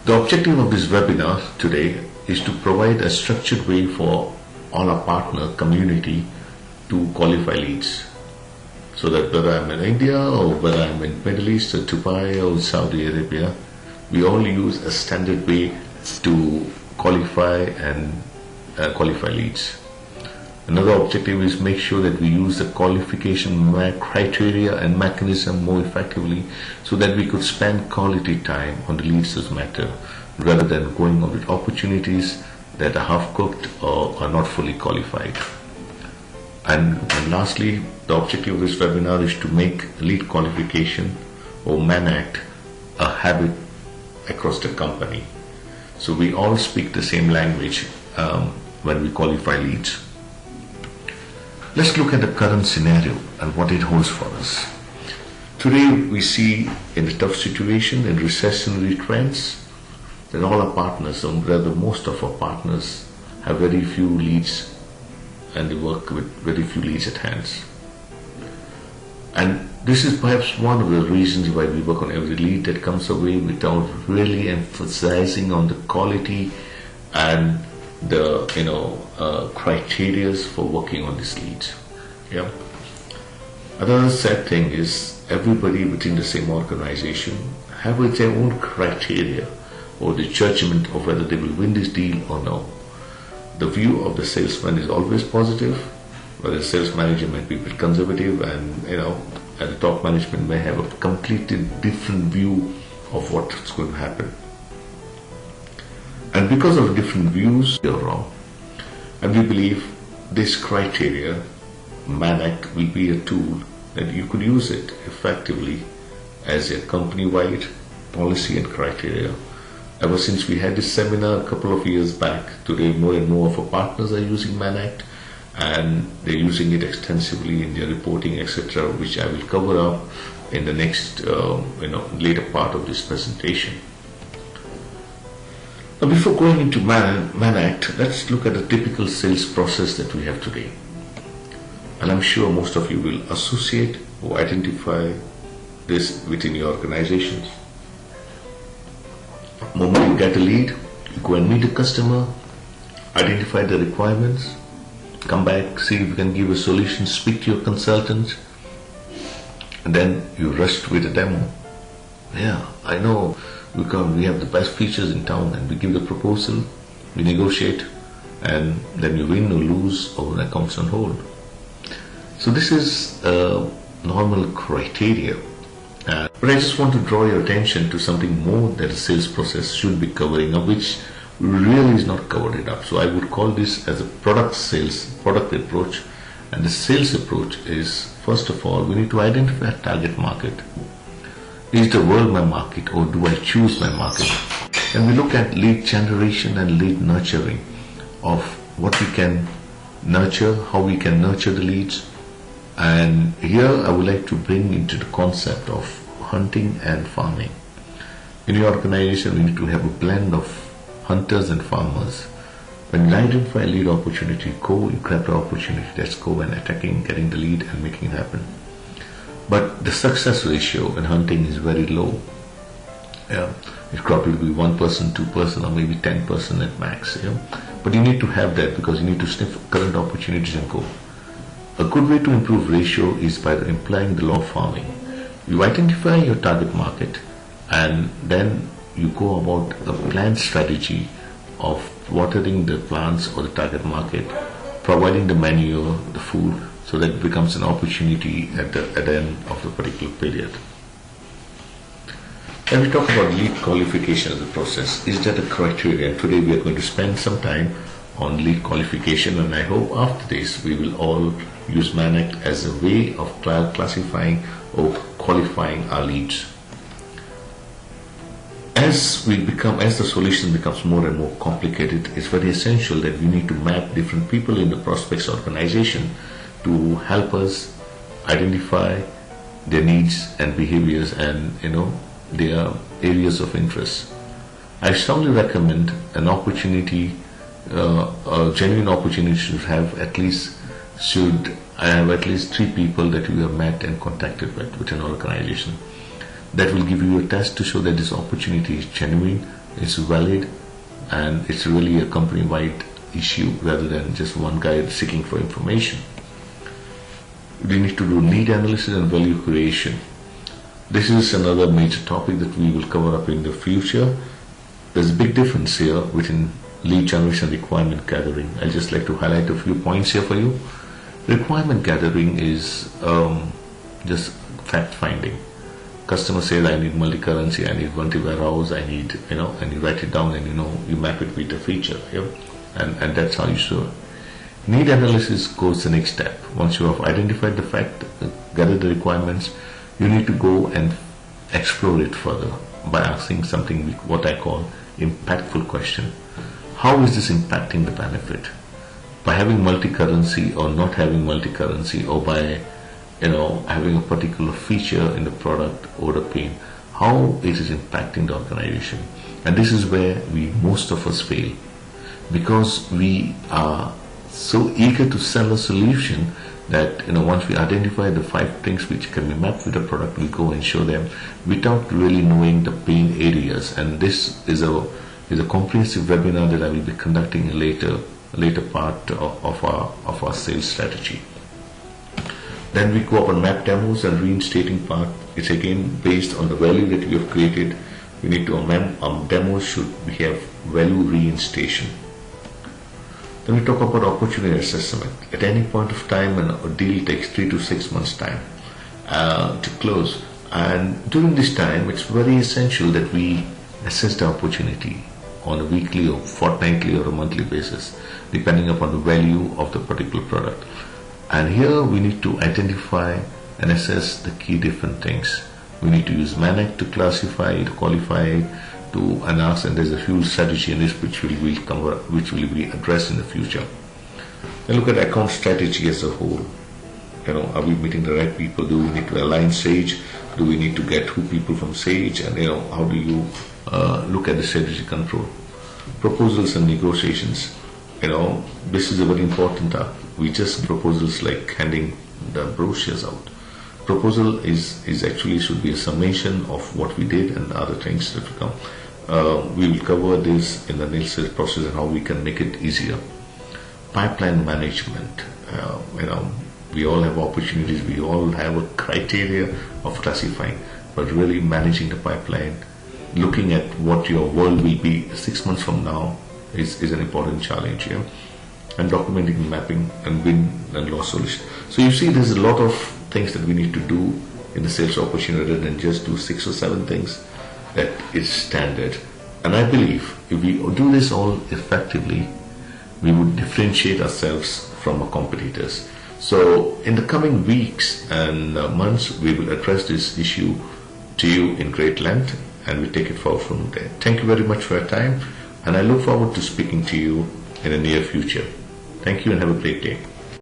The objective of this webinar today is to provide a structured way for all our partner community to qualify leads. So that whether I'm in India or whether I'm in Middle East or Dubai or Saudi Arabia, we all use a standard way to qualify and qualify leads. Another objective is make sure that we use the qualification criteria and mechanism more effectively so that we could spend quality time on the leads that matter rather than going on with opportunities that are half cooked or are not fully qualified. And lastly, the objective of this webinar is to make lead qualification or Manact a habit across the company. So we all speak the same language when we qualify leads. Let's look at the current scenario and what it holds for us. Today we see in a tough situation, in recessionary trends, that all our partners, or rather most of our partners, have very few leads and they work with very few leads at hands. And this is perhaps one of the reasons why we work on every lead that comes away without really emphasizing on the quality and the criteria for working on these leads. Yeah. Another sad thing is everybody within the same organization have their own criteria or the judgment of whether they will win this deal or no. The view of the salesman is always positive, but the sales manager might be a bit conservative, and the top management may have a completely different view of what's going to happen. And because of different views, you're wrong. And we believe this criteria, Manact, will be a tool that you could use it effectively as a company-wide policy and criteria. Ever since we had this seminar a couple of years back, today more and more of our partners are using Manact, and they're using it extensively in their reporting, etc., which I will cover up in the next, later part of this presentation. Now, before going into Manact, let's look at the typical sales process that we have today. And I'm sure most of you will associate or identify this within your organizations. The moment you get a lead, you go and meet the customer, identify the requirements, come back, see if you can give a solution, speak to your consultant, and then you rush with a demo. Yeah, I know we have the best features in town, and we give the proposal, we negotiate, and then you win or lose or that comes on hold. So this is a normal criteria. But I just want to draw your attention to something more that a sales process should be covering up, which really is not covered it up. So I would call this as a product approach. And the sales approach is, first of all, we need to identify a target market. Is the world my market, or do I choose my market? And we look at lead generation and lead nurturing of what we can nurture, how we can nurture the leads. And here I would like to bring into the concept of hunting and farming. In your organization, we need to have a blend of hunters and farmers. When you identify a lead opportunity, you grab the opportunity, let's go and attacking, getting the lead and making it happen. But the success ratio in hunting is very low. Yeah. It probably will be 1%, 2%, or maybe 10% at max. Yeah. But you need to have that because you need to sniff current opportunities and go. A good way to improve ratio is by implying the law of farming. You identify your target market and then you go about a planned strategy of watering the plants or the target market, providing the manure, the food, so that it becomes an opportunity at the end of the particular period. When we talk about lead qualification as a process, is that a criteria? Today we are going to spend some time on lead qualification, and I hope after this we will all use Manact as a way of classifying or qualifying our leads. As the solution becomes more and more complicated, it's very essential that we need to map different people in the prospect's organization to help us identify their needs and behaviors and their areas of interest. I strongly recommend a genuine opportunity should have at least 3 people that you have met and contacted with an organization. That will give you a test to show that this opportunity is genuine is valid, and it's really a company-wide issue rather than just one guy seeking for information. We need to do need analysis and value creation. This is another major topic that we will cover up in the future. There's a big difference here between lead generation and requirement gathering. I'd just like to highlight a few points here for you. Requirement gathering is just fact finding. Customer says, I need multi-currency, I need multi-warehouse, I need, and you write it down and you map it with the feature. Yeah? And that's how you show it. Need analysis goes the next step. Once you have identified the fact, gathered the requirements, you need to go and explore it further by asking something what I call impactful question. How is this impacting the benefit? By having multi-currency or not having multi-currency, or by having a particular feature in the product or the pane, how it is impacting the organization. And this is where most of us fail, because we are so eager to sell a solution that once we identify the 5 things which can be mapped with the product, we go and show them without really knowing the pain areas. And this is a comprehensive webinar that I will be conducting in later part of our sales strategy. Then we go up on map demos and reinstating part. It's again based on the value that we have created. We need to demos should we have value reinstation. Then we talk about opportunity assessment. At any point of time, a deal takes 3 to 6 months time to close. And during this time, it's very essential that we assess the opportunity on a weekly or fortnightly or a monthly basis, depending upon the value of the particular product. And here we need to identify and assess the key different things. We need to use Manact to classify it, qualify it, and ask, and there's a huge strategy in this which will be addressed in the future. Then look at account strategy as a whole. Are we meeting the right people? Do we need to align Sage? Do we need to get who people from Sage? And how do you look at the strategy control? Proposals and negotiations. This is a very important. We just proposals like handing the brochures out. Proposal is actually should be a summation of what we did and other things that will come. We will cover this in the next sales process and how we can make it easier. Pipeline management. We all have opportunities. We all have a criteria of classifying, but really managing the pipeline, looking at what your world will be 6 months from now is an important challenge here. And documenting, mapping, and win and loss solution. So you see, there's a lot of things that we need to do in the sales opportunity rather than just do 6 or 7 things that is standard. And I believe if we do this all effectively, we would differentiate ourselves from our competitors. So in the coming weeks and months, we will address this issue to you in great length, and we take it forward from there. Thank you very much for your time, and I look forward to speaking to you in the near future. Thank you and have a great day.